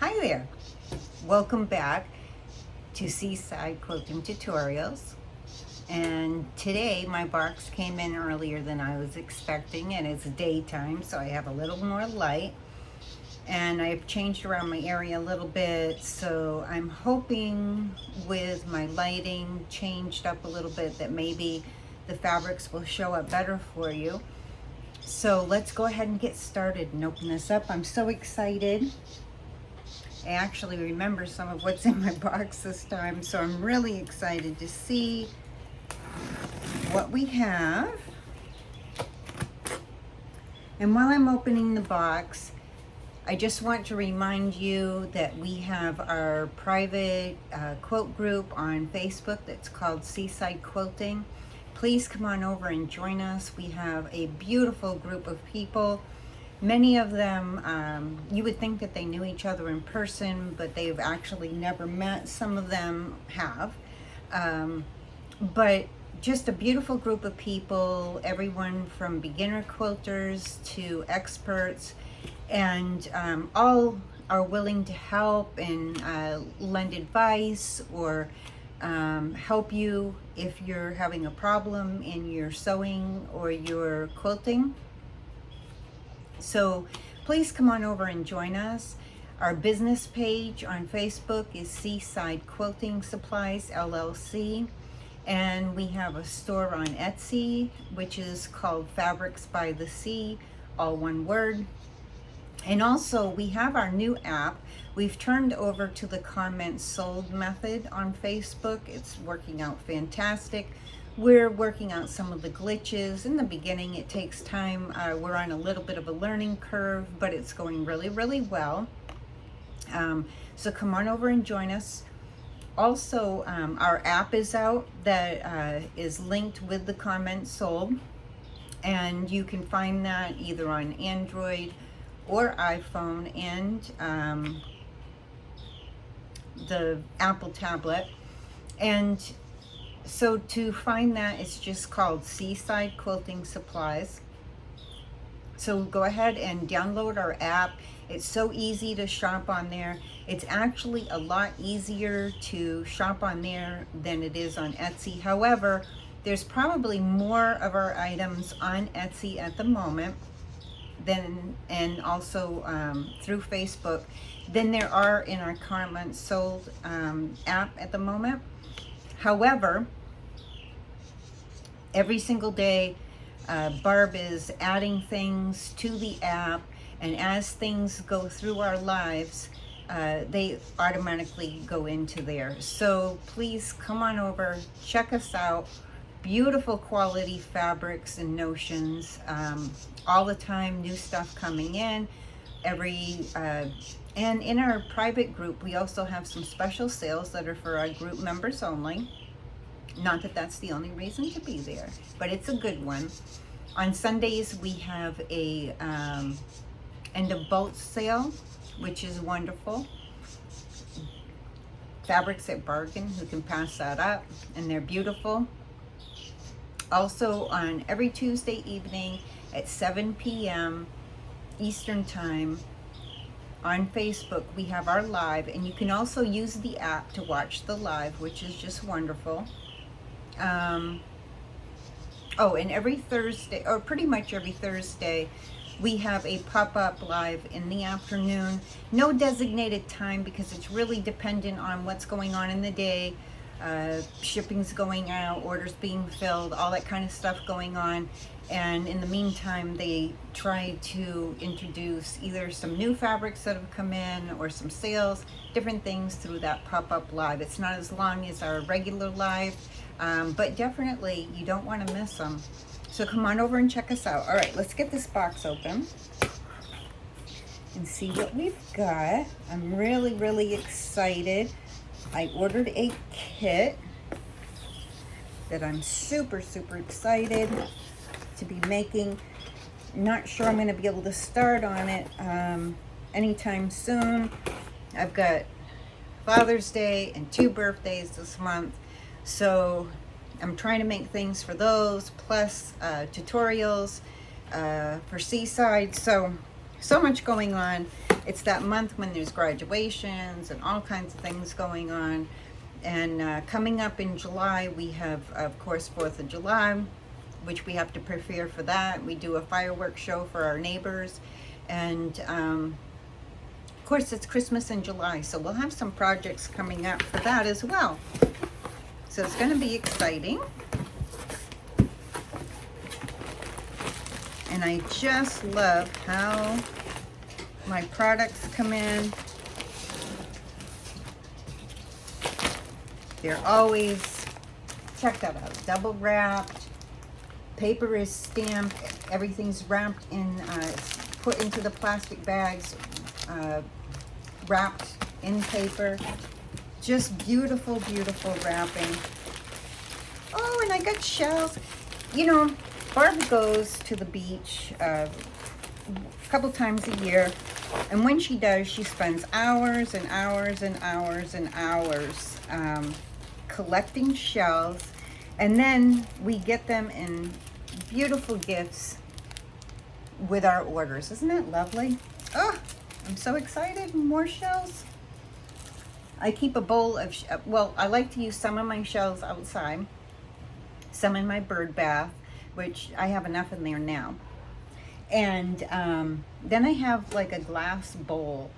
Hi there, welcome back to Seaside Quilting Tutorials. And today my box came in earlier than I was expecting, and it's daytime, so I have a little more light. And I've changed around my area a little bit, so I'm hoping with my lighting changed up a little bit that maybe the fabrics will show up better for you. So let's go ahead and get started and open this up. I'm so excited. I actually remember some of what's in my box this time, so I'm really excited to see what we have. And while I'm opening the box, I just want to remind you that we have our private quilt group on Facebook that's called Seaside Quilting. Please come on over and join us. We have a beautiful group of people. Many of them, you would think that they knew each other in person, but they've actually never met. Some of them have. But just a beautiful group of people, everyone from beginner quilters to experts, and all are willing to help and lend advice or help you if you're having a problem in your sewing or your quilting. So please come on over and join us. Our business page on Facebook is Seaside Quilting Supplies LLC. And we have a store on Etsy, which is called Fabrics by the Sea, all one word. And also we have our new app. We've turned over to the comments sold method on Facebook. It's working out fantastic. We're working out some of the glitches. In the beginning, it takes time. We're on a little bit of a learning curve, but it's going really, really well. So come on over and join us. Also, our app is out that is linked with the comments sold, and you can find that either on Android or iPhone and the Apple tablet. And so to find that, it's just called Seaside Quilting Supplies. So go ahead and download our app. It's so easy to shop on there. It's actually a lot easier to shop on there than it is on Etsy. However, there's probably more of our items on Etsy at the moment than, and also through Facebook, than there are in our comments sold app at the moment. However, every single day, Barb is adding things to the app, and as things go through our lives, they automatically go into there. So please come on over, check us out. Beautiful quality fabrics and notions, all the time, new stuff coming in. And in our private group, we also have some special sales that are for our group members only. Not that that's the only reason to be there, but it's a good one. On Sundays, we have a end of boat sale, which is wonderful. Fabrics at bargain, who can pass that up, and they're beautiful. Also on every Tuesday evening at 7 p.m. Eastern Time on Facebook, we have our live, and you can also use the app to watch the live, which is just wonderful. Oh, and every Thursday, or pretty much every Thursday, we have a pop-up live in the afternoon. No designated time because it's really dependent on what's going on in the day. Shipping's going out, orders being filled, all that kind of stuff going on. And in the meantime, they try to introduce either some new fabrics that have come in or some sales, different things through that pop-up live. It's not as long as our regular live, but definitely you don't want to miss them. So come on over and check us out. All right, let's get this box open and see what we've got. I'm really, really excited. I ordered a kit that I'm super, super excited to be making. Not sure I'm going to be able to start on it anytime soon. I've got Father's Day and 2 birthdays this month, so I'm trying to make things for those, plus tutorials for Seaside. So much going on. it's that month when there's graduations and all kinds of things going on. And coming up in July, we have, of course, 4th of July, which we have to prepare for that. We do a fireworks show for our neighbors. And of course, it's Christmas in July, so we'll have some projects coming up for that as well. So it's going to be exciting. And I just love how my products come in. They're always, check that out, double wrapped. Paper is stamped. Everything's wrapped in, put into the plastic bags, wrapped in paper. Just beautiful, beautiful wrapping. Oh, and I got shells. You know, Barb goes to the beach a couple times a year, and when she does, she spends hours and hours and hours and hours collecting shells, and then we get them in beautiful gifts with our orders. Isn't that lovely? Oh, I'm so excited. More shells. I keep a bowl of, well, I like to use some of my shells outside, some in my bird bath, which I have enough in there now. And then I have like a glass bowl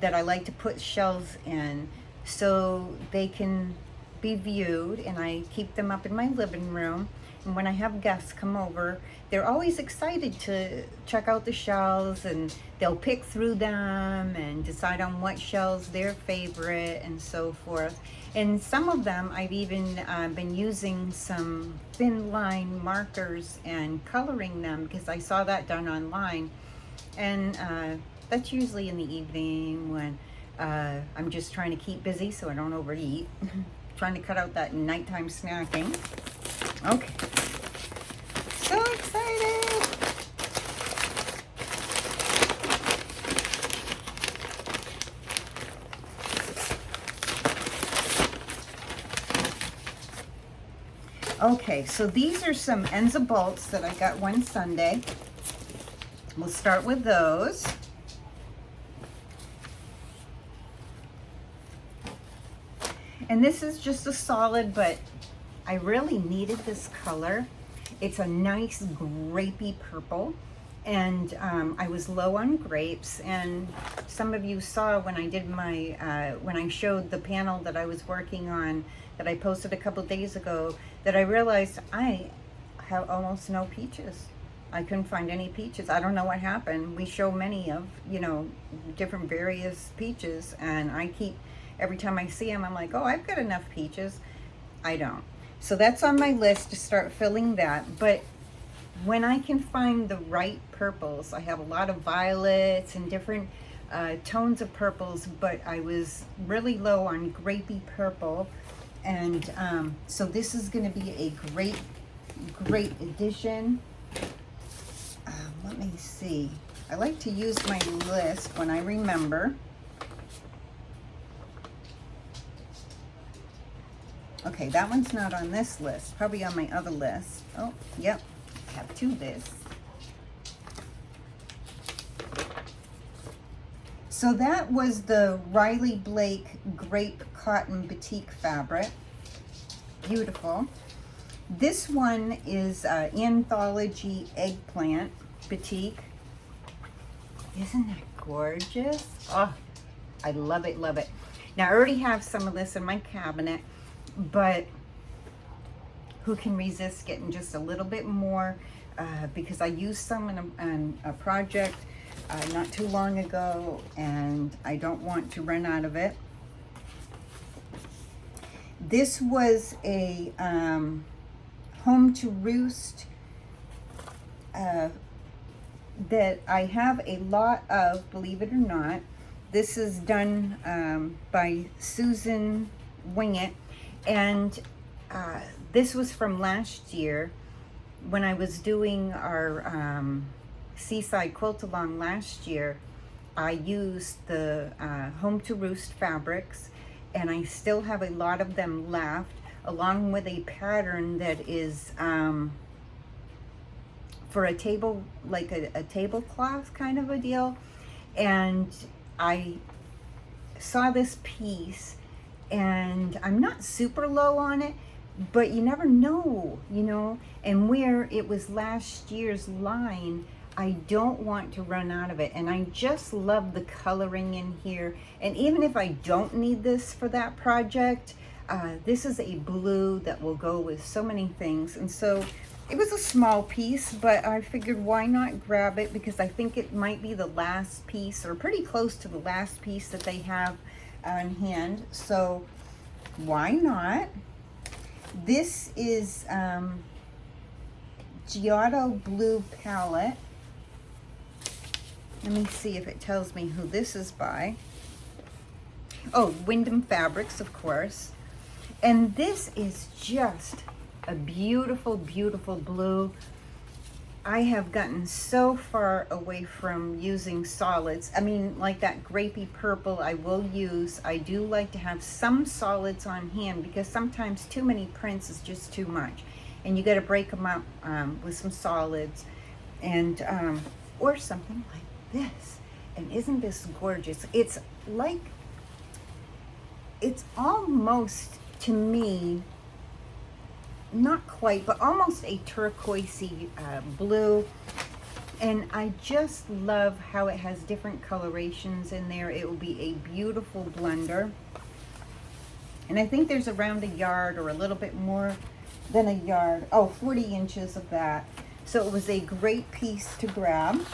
that I like to put shells in so they can be viewed, and I keep them up in my living room. And when I have guests come over, they're always excited to check out the shells, and they'll pick through them and decide on what shell's their favorite and so forth. And some of them I've even been using some thin line markers and coloring them because I saw that done online. And that's usually in the evening when I'm just trying to keep busy so I don't overeat. Trying to cut out that nighttime snacking. Okay. So excited. Okay, so these are some ends of bolts that I got one Sunday. We'll start with those. And this is just a solid, but I really needed this color. It's a nice grapey purple, and I was low on grapes, and some of you saw when I did my, when I showed the panel that I was working on, that I posted a couple days ago, that I realized I have almost no peaches. I couldn't find any peaches. I don't know what happened. We show many of, you know, different various peaches, and I keep, every time I see them, I'm like, oh, I've got enough peaches. I don't. So that's on my list to start filling that. But when I can find the right purples, I have a lot of violets and different tones of purples, but I was really low on grapey purple. And so this is going to be a great addition. Let me see. I like to use my list when I remember. Okay, that one's not on this list. Probably on my other list. Oh, yep. I have two lists. So that was the Riley Blake Grape Cotton Batik fabric. Beautiful. This one is Anthology Eggplant Batik. Isn't that gorgeous? Oh, I love it, love it. Now, I already have some of this in my cabinet, but who can resist getting just a little bit more because I used some in a project not too long ago, and I don't want to run out of it. This was a Home to Roost that I have a lot of, believe it or not. This is done by Susan Wingett. And this was from last year when I was doing our Seaside Quilt Along last year. I used the Home to Roost fabrics, and I still have a lot of them left, along with a pattern that is for a table, like a tablecloth kind of a deal. And I saw this piece, and I'm not super low on it, but you never know, you know, and where it was last year's line, I don't want to run out of it. And I just love the coloring in here. And even if I don't need this for that project, this is a blue that will go with so many things. And so it was a small piece, but I figured why not grab it, because I think it might be the last piece, or pretty close to the last piece that they have on hand. So why not? This is Giotto Blue Palette. Let me see if it tells me who this is by. Oh, Wyndham Fabrics, of course. And this is just a beautiful, beautiful blue. I have gotten so far away from using solids. I mean, like that grapey purple I will use. I do like to have some solids on hand, because sometimes too many prints is just too much. And you got to break them up with some solids, and or something like this. And isn't this gorgeous? It's like, it's almost, to me, not quite, but almost a turquoisey blue. And I just love how it has different colorations in there. It will be a beautiful blender. And I think there's around a yard, or a little bit more than a yard. Oh, 40 inches of that. So it was a great piece to grab.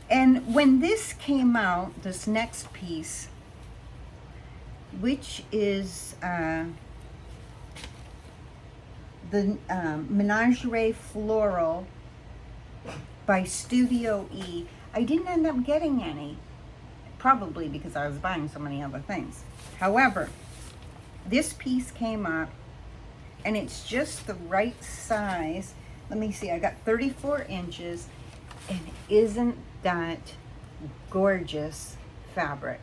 And when this came out, this next piece, which is the Menagerie Floral by Studio E, I didn't end up getting any, probably because I was buying so many other things. However, this piece came up, and it's just the right size. Let me see, I got 34 inches, and isn't that gorgeous fabric?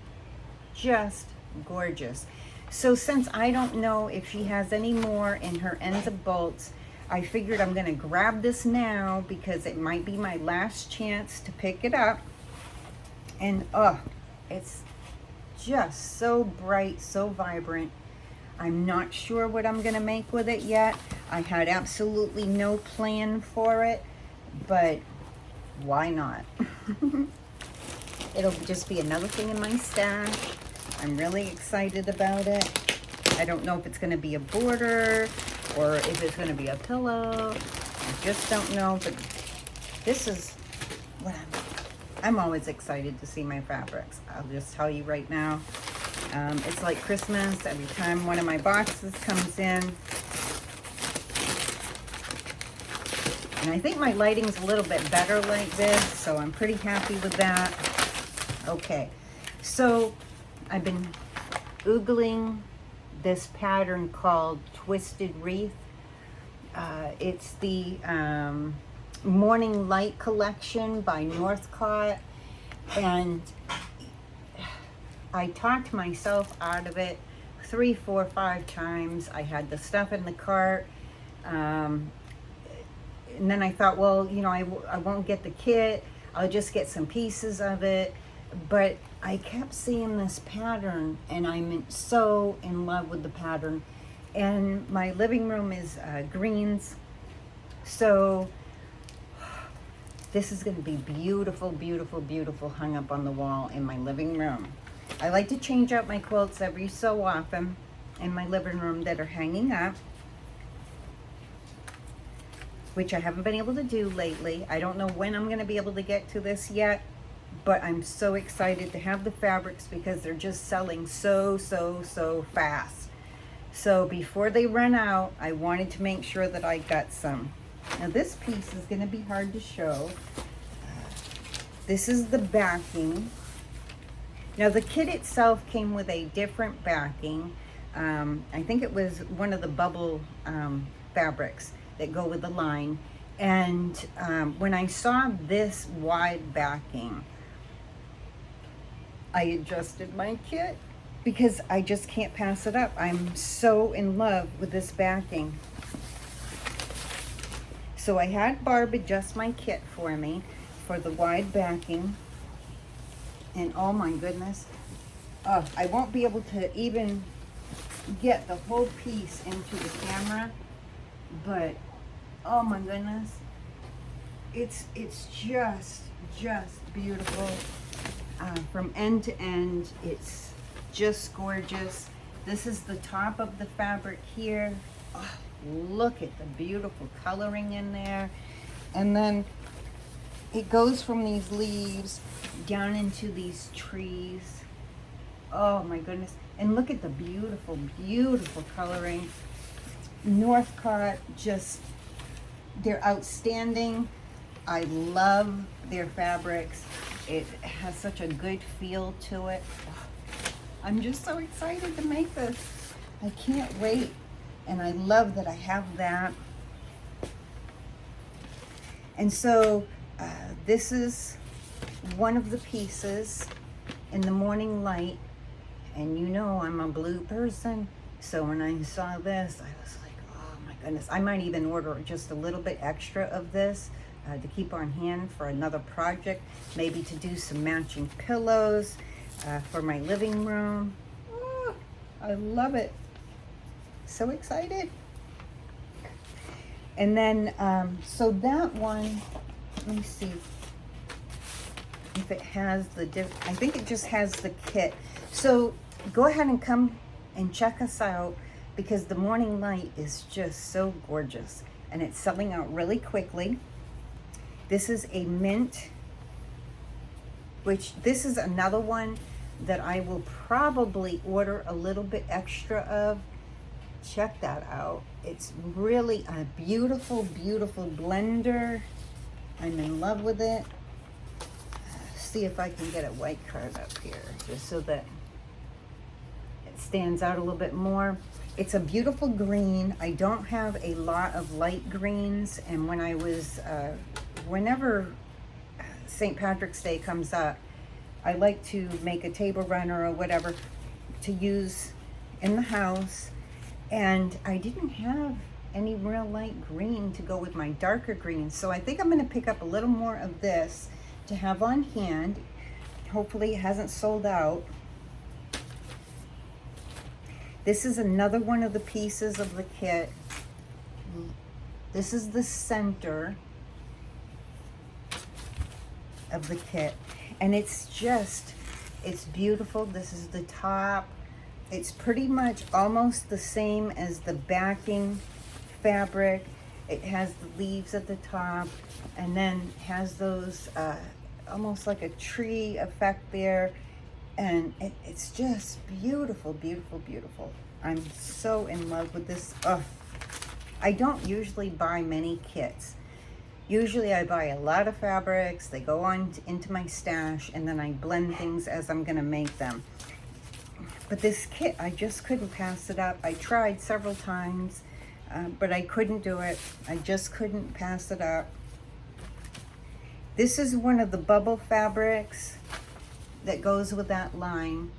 Just gorgeous. So since I don't know if she has any more in her ends of bolts, I figured I'm gonna grab this now, because it might be my last chance to pick it up. And it's just so bright, so vibrant. I'm not sure what I'm gonna make with it yet. I had absolutely no plan for it, but why not? It'll just be another thing in my stash. I'm really excited about it. I don't know if it's going to be a border or if it's going to be a pillow. I just don't know, but this is what I'm always excited to see my fabrics. I'll just tell you right now. It's like Christmas every time one of my boxes comes in. And I think my lighting's a little bit better like this, so I'm pretty happy with that. Okay, so I've been oogling this pattern called Twisted Wreath. It's the Morning Light collection by Northcott, and I talked myself out of it 3, 4, 5 times. I had the stuff in the cart, and then I thought, well, you know, I won't get the kit. I'll just get some pieces of it. But I kept seeing this pattern, and I'm so in love with the pattern. And my living room is greens, so this is going to be beautiful, beautiful, beautiful hung up on the wall in my living room. I like to change out my quilts every so often in my living room that are hanging up, which I haven't been able to do lately. I don't know when I'm going to be able to get to this yet, but I'm so excited to have the fabrics, because they're just selling so fast. So before they run out, I wanted to make sure that I got some. Now this piece is going to be hard to show. This is the backing. Now the kit itself came with a different backing. I think it was one of the bubble fabrics that go with the line. And when I saw this wide backing, I adjusted my kit, because I just can't pass it up. I'm so in love with this backing. So I had Barb adjust my kit for me for the wide backing. And oh my goodness, I won't be able to even get the whole piece into the camera, but oh my goodness, it's just beautiful from end to end. It's just gorgeous. This is the top of the fabric here. Oh, look at the beautiful coloring in there. And then it goes from these leaves down into these trees. Oh my goodness. And look at the beautiful, beautiful coloring. Northcott, just, they're outstanding. I love their fabrics. It has such a good feel to it. I'm just so excited to make this. I can't wait. And I love that I have that. And so this is one of the pieces in the morning light. And you know I'm a blue person. So when I saw this, I was like, oh my goodness. I might even order just a little bit extra of this to keep on hand for another project. Maybe to do some matching pillows for my living room. Oh, I love it. So excited. And then, so that one, let me see if it has the, I think it just has the kit. So go ahead and come and check us out, because the morning light is just so gorgeous and it's selling out really quickly. This is a mint, which this is another one that I will probably order a little bit extra of. Check that out. It's really a beautiful, beautiful blender. I'm in love with it. See if I can get a white card up here just so that it stands out a little bit more. It's a beautiful green. I don't have a lot of light greens, and when I was, whenever St. Patrick's Day comes up, I like to make a table runner or whatever to use in the house. And I didn't have any real light green to go with my darker green. So I think I'm gonna pick up a little more of this to have on hand. Hopefully it hasn't sold out. This is another one of the pieces of the kit. This is the center of the kit. And it's just, it's beautiful. This is the top. It's pretty much almost the same as the backing fabric. It has the leaves at the top, and then has those almost like a tree effect there. And it's just beautiful, beautiful, beautiful. I'm so in love with this. I don't usually buy many kits. Usually I buy a lot of fabrics, they go on into my stash, and then I blend things as I'm gonna make them. But this kit, I just couldn't pass it up. I tried several times, but I couldn't do it. I just couldn't pass it up. This is one of the bubble fabrics that goes with that line.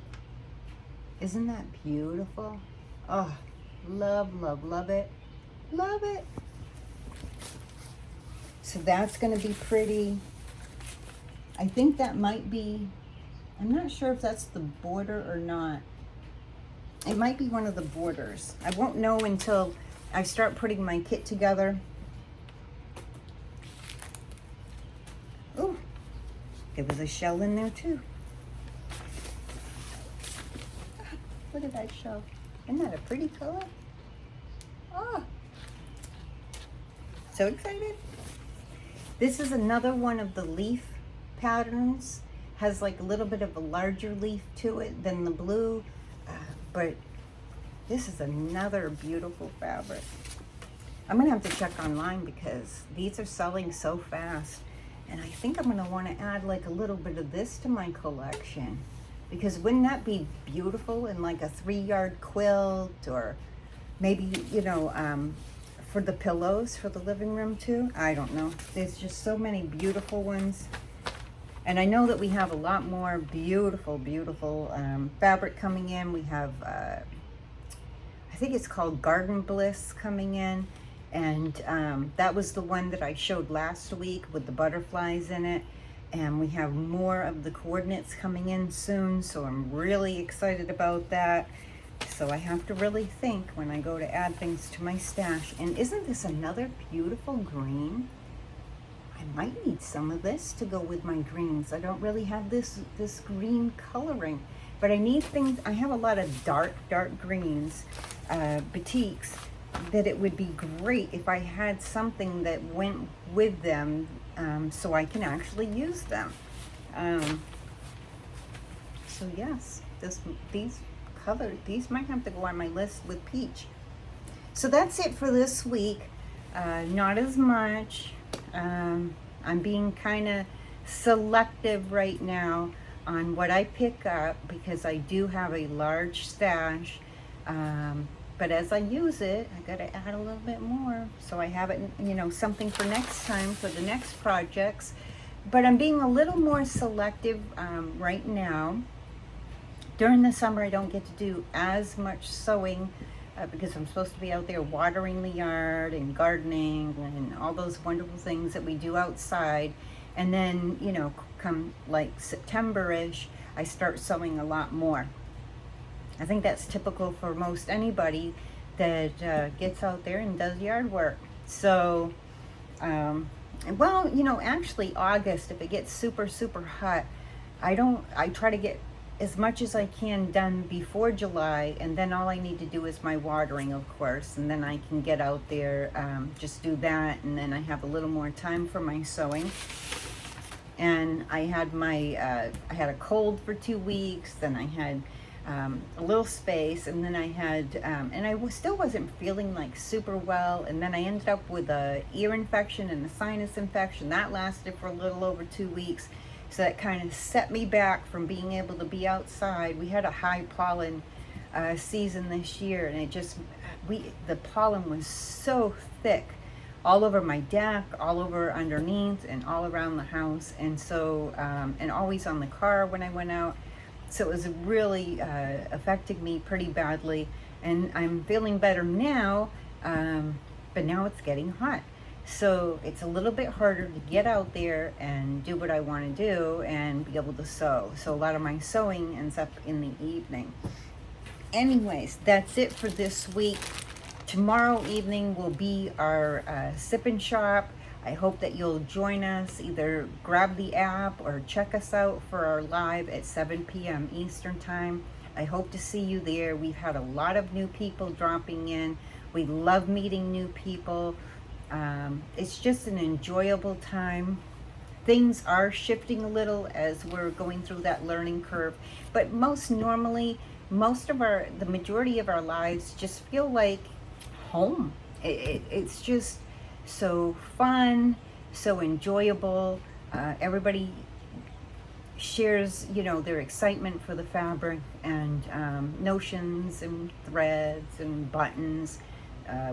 Isn't that beautiful? Oh, love, love, love it. Love it. So that's gonna be pretty. I think that might be, I'm not sure if that's the border or not. It might be one of the borders. I won't know until I start putting my kit together. Oh, there was a shell in there too. Look at that shell. Isn't that a pretty color? Oh, so excited. This is another one of the leaf patterns. Has like a little bit of a larger leaf to it than the blue. But this is another beautiful fabric. I'm gonna have to check online because these are selling so fast. And I think I'm gonna wanna add like a little bit of this to my collection. Because wouldn't that be beautiful in like a 3-yard quilt, or maybe, you know, for the pillows for the living room too? I don't know. There's just so many beautiful ones. And I know that we have a lot more beautiful, beautiful fabric coming in. We have, I think it's called Garden Bliss coming in. And that was the one that I showed last week with the butterflies in it. and we have more of the coordinates coming in soon, so I'm really excited about that. So I have to really think when I go to add things to my stash. And isn't this another beautiful green? I might need some of this to go with my greens. I don't really have this green coloring, but I need things. I have a lot of dark greens, batiks, that it would be great if I had something that went with them, so I can actually use them. So yes, these might have to go on my list with peach. So that's it for this week. Not as much. I'm being kind of selective right now on what I pick up because I do have a large stash. But as I use it, I got to add a little bit more. So I have it, something for next time for the next projects. But I'm being a little more selective right now. During the summer, I don't get to do as much sewing because I'm supposed to be out there watering the yard and gardening and all those wonderful things that we do outside. And then, come like September-ish, I start sewing a lot more. I think that's typical for most anybody that gets out there and does yard work. So, actually August, if it gets super, super hot, I try to get as much as I can done before July, and then all I need to do is my watering, of course, and then I can get out there, just do that, and then I have a little more time for my sewing. And I had I had a cold for 2 weeks, then I had a little space, and then I had, and I still wasn't feeling like super well, and then I ended up with a ear infection and a sinus infection. That lasted for a little over 2 weeks. So that kind of set me back from being able to be outside. We had a high pollen season this year, and the pollen was so thick all over my deck, all over underneath, and all around the house. And so, and always on the car when I went out. So it was really affecting me pretty badly. And I'm feeling better now, but now it's getting hot. So it's a little bit harder to get out there and do what I want to do and be able to sew. So a lot of my sewing ends up in the evening. Anyways, that's it for this week. Tomorrow evening will be our sip and shop. I hope that you'll join us. Either grab the app or check us out for our live at 7 p.m. Eastern Time. I hope to see you there. We've had a lot of new people dropping in. We love meeting new people. It's just an enjoyable time. Things are shifting a little as we're going through that learning curve, but the majority of our lives just feel like home. It's just so fun, so enjoyable. Everybody shares, their excitement for the fabric and notions and threads and buttons.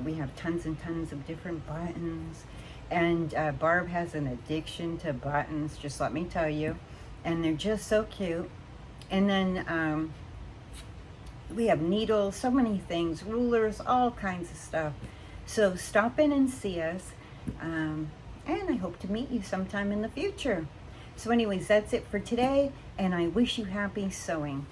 We have tons and tons of different buttons, and Barb has an addiction to buttons, just let me tell you, and they're just so cute. And then we have needles, so many things, rulers, all kinds of stuff. So stop in and see us, and I hope to meet you sometime in the future. So anyways, that's it for today, and I wish you happy sewing.